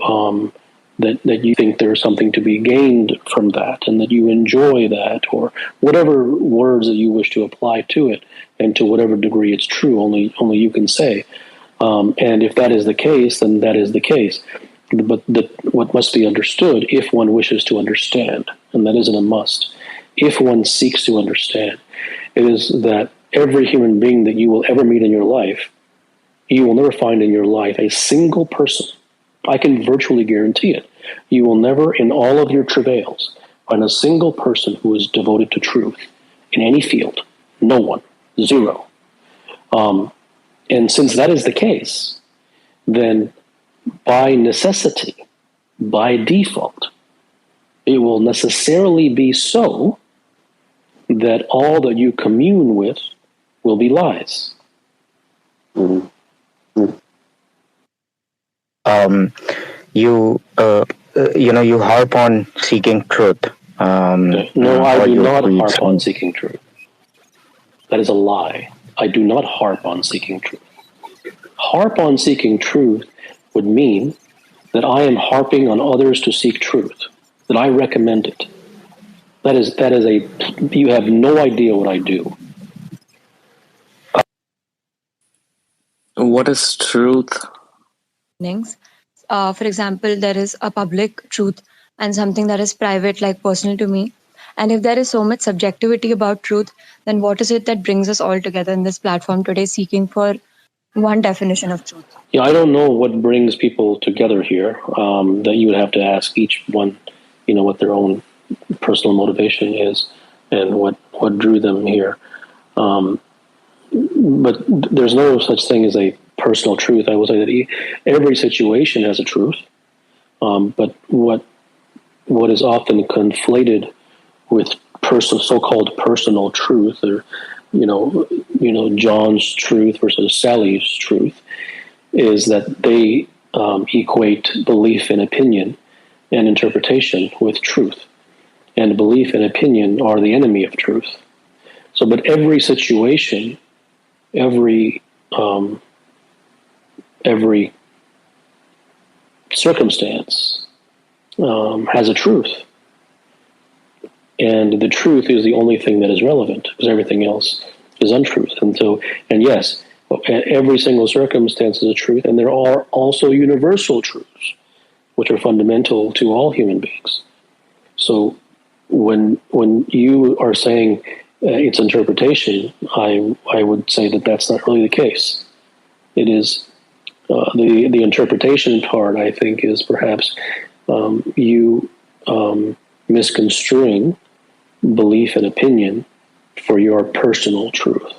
Speaker 1: that you think there's something to be gained from that, and that you enjoy that, or whatever words that you wish to apply to it, and to whatever degree it's true, only you can say. And if that is the case, then that is the case. But what must be understood, if one wishes to understand, and that isn't a must, if one seeks to understand, it is that every human being that you will ever meet in your life, you will never find in your life a single person. I can virtually guarantee it. You will never, in all of your travails, find a single person who is devoted to truth in any field. No one. Zero. And since that is the case, then by necessity, by default, it will necessarily be so that all that you commune with will be lies.
Speaker 17: You you harp on seeking truth.
Speaker 1: No, I do not harp on seeking truth. That is a lie. I do not harp on seeking truth. Harp on seeking truth would mean that I am harping on others to seek truth, that I recommend it. That is you have no idea what I do.
Speaker 22: What is truth?
Speaker 23: For example, there is a public truth and something that is private, like personal to me. And if there is so much subjectivity about truth, then what is it that brings us all together in this platform today, seeking for one definition of truth?
Speaker 1: Yeah, I don't know what brings people together here. That you would have to ask each one, what their own personal motivation is and what drew them here. But there's no such thing as a personal truth. I will say that every situation has a truth, but what is often conflated with so-called personal truth, or John's truth versus Sally's truth, is that they equate belief and opinion and interpretation with truth, and belief and opinion are the enemy of truth. So, but every situation, every circumstance has a truth. And the truth is the only thing that is relevant, because everything else is untruth. And yes, every single circumstance is a truth, and there are also universal truths, which are fundamental to all human beings. So when you are saying it's interpretation, I would say that that's not really the case. It is the interpretation part. I think is perhaps you misconstruing belief and opinion for your personal truth.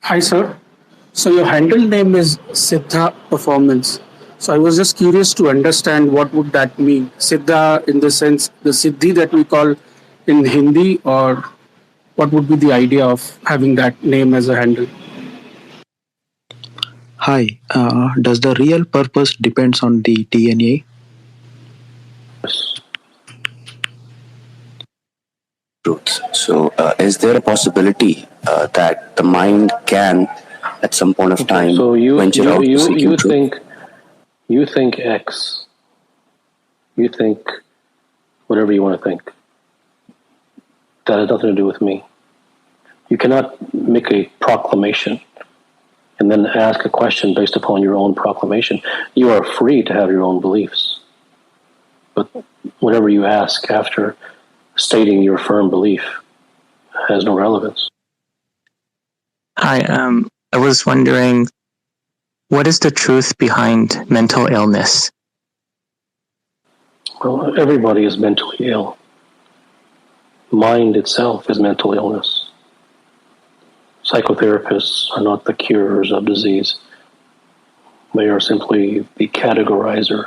Speaker 13: Hi, sir. So your handle name is Siddha Performance. So I was just curious to understand what would that mean. Siddha in the sense the Siddhi that we call in Hindi, or what would be the idea of having that name as a handle?
Speaker 17: Hi, does the real purpose depends on the DNA?
Speaker 14: Truth. So, is there a possibility that the mind can, at some point of time,
Speaker 1: So
Speaker 14: venture out to seeking truth?
Speaker 1: you think X, you think whatever you want to think. That has nothing to do with me. You cannot make a proclamation and then ask a question based upon your own proclamation. You are free to have your own beliefs, but whatever you ask after stating your firm belief has no relevance.
Speaker 8: Hi, I was wondering, what is the truth behind mental illness?
Speaker 1: Well, everybody is mentally ill. Mind itself is mental illness. Psychotherapists are not the curers of disease. They are simply the categorizer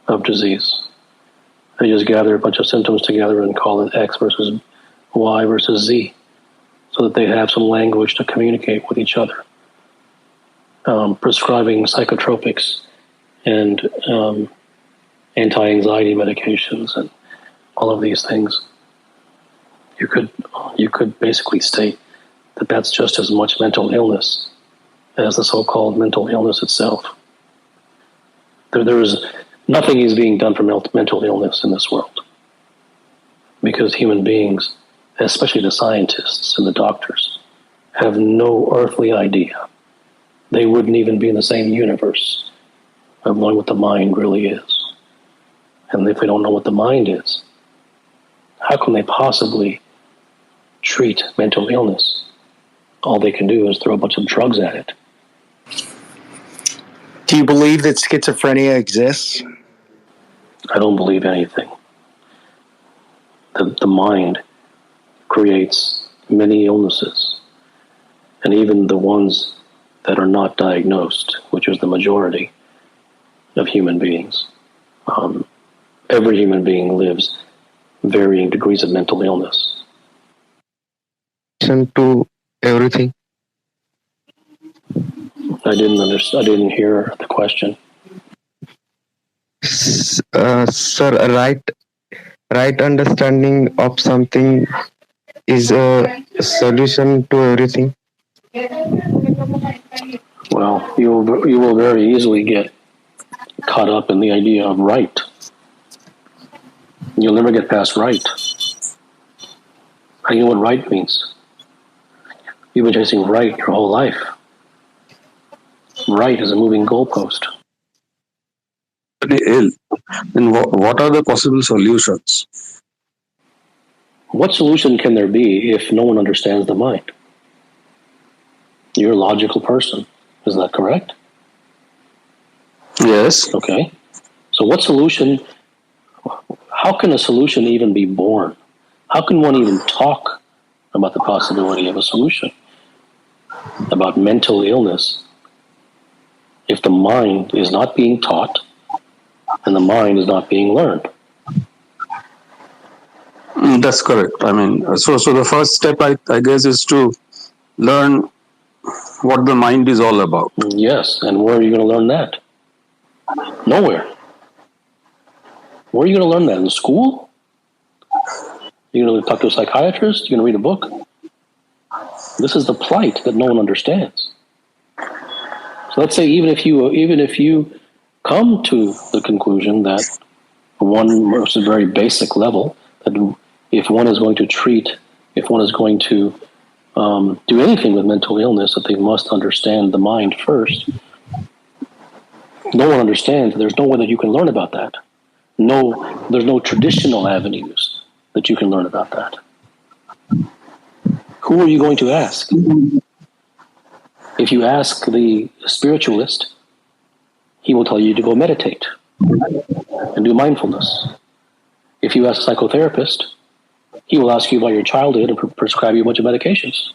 Speaker 1: of disease. They just gather a bunch of symptoms together and call it X versus Y versus Z, so that they have some language to communicate with each other. Prescribing psychotropics and anti-anxiety medications and all of these things, you could basically state that that's just as much mental illness as the so-called mental illness itself. There is nothing is being done for mental illness in this world, because human beings, especially the scientists and the doctors, have no earthly idea. They wouldn't even be in the same universe of knowing what the mind really is. And if they don't know what the mind is, how can they possibly treat mental illness? All they can do is throw a bunch of drugs at it.
Speaker 4: Do you believe that schizophrenia exists?
Speaker 1: I don't believe anything. The mind creates many illnesses, and even the ones that are not diagnosed, which is the majority of human beings. Every human being lives varying degrees of mental illness.
Speaker 17: To everything.
Speaker 1: I didn't hear the question.
Speaker 17: Sir, right understanding of something is a solution to everything.
Speaker 1: Well, you will very easily get caught up in the idea of right. You'll never get past right. I know what right means. You've been chasing right your whole life. Right is a moving goalpost.
Speaker 5: Ill. Then what are the possible solutions?
Speaker 1: What solution can there be if no one understands the mind? You're a logical person. Is that correct?
Speaker 5: Yes.
Speaker 1: Okay. So what solution, how can a solution even be born? How can one even talk about the possibility of a solution about mental illness if the mind is not being taught and the mind is not being learned?
Speaker 5: That's correct. I mean, so the first step, I guess, is to learn what the mind is all about.
Speaker 1: Yes, and where are you going to learn that? Nowhere. Where are you going to learn that? In school? You're going to talk to a psychiatrist? You're going to read a book? This is the plight that no one understands. So let's say even if you come to the conclusion that one very basic level, that if one is going to treat, if one is going to do anything with mental illness, that they must understand the mind first. No one understands. There's no way that you can learn about that. there's no traditional avenues that you can learn about that. Who are you going to ask? If you ask the spiritualist, he will tell you to go meditate and do mindfulness. If you ask a psychotherapist, he will ask you about your childhood and prescribe you a bunch of medications.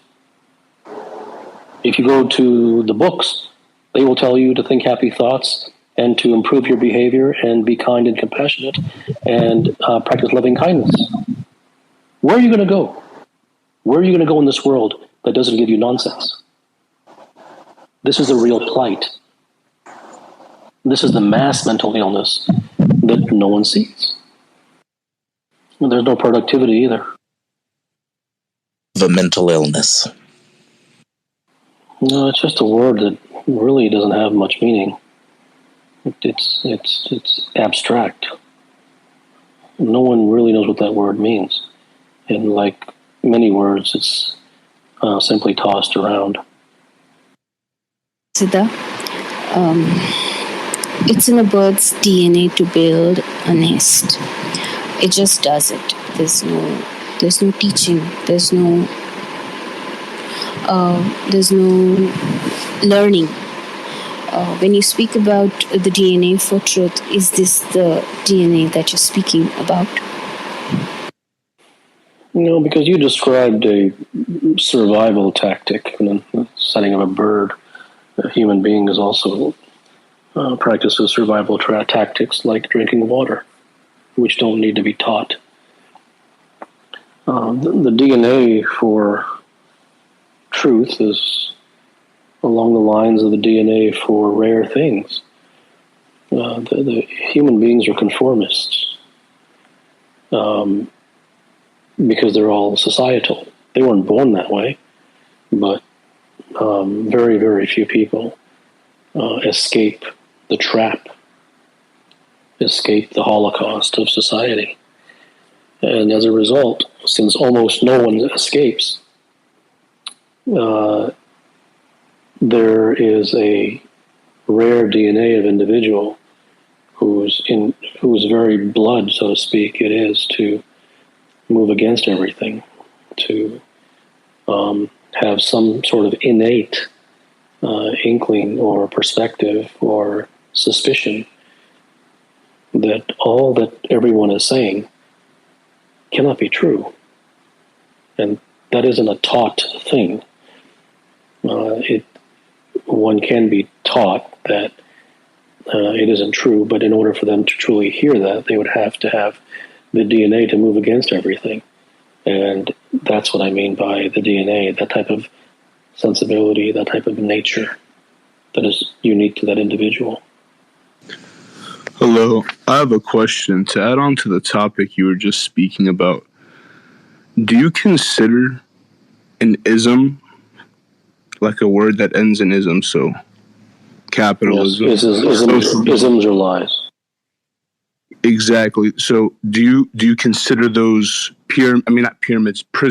Speaker 1: If you go to the books, they will tell you to think happy thoughts and to improve your behavior and be kind and compassionate and practice loving kindness. Where are you going to go? Where are you going to go in this world that doesn't give you nonsense? This is the real plight. This is the mass mental illness that no one sees. And there's no productivity either.
Speaker 7: The mental illness.
Speaker 1: No, it's just a word that really doesn't have much meaning. It's abstract. No one really knows what that word means. And like many words, it's simply tossed around.
Speaker 15: Siddha, it's in a bird's DNA to build a nest. It just does it. There's no teaching. There's no learning. When you speak about the DNA for truth, is this the DNA that you're speaking about?
Speaker 1: No, because you described a survival tactic in the setting of a bird. A human being is also practices survival tactics like drinking water, which don't need to be taught. The DNA for truth is along the lines of the DNA for rare things. The human beings are conformists because they're all societal. They weren't born that way, but very, very few people escape the trap, escape the Holocaust of society. And as a result, since almost no one escapes, there is a rare DNA of individual whose very blood, so to speak, it is to move against everything, to have some sort of innate inkling or perspective or suspicion that all that everyone is saying cannot be true. And that isn't a taught thing. One can be taught that it isn't true, but in order for them to truly hear that, they would have to have the DNA to move against everything. And that's what I mean by the DNA, that type of sensibility, that type of nature that is unique to that individual.
Speaker 18: Hello, I have a question to add on to the topic you were just speaking about. Do you consider an ism like a word that ends in ism, so capitalism?
Speaker 1: Yes, isms are lies.
Speaker 18: Exactly. So do you consider those not pyramids, prisms?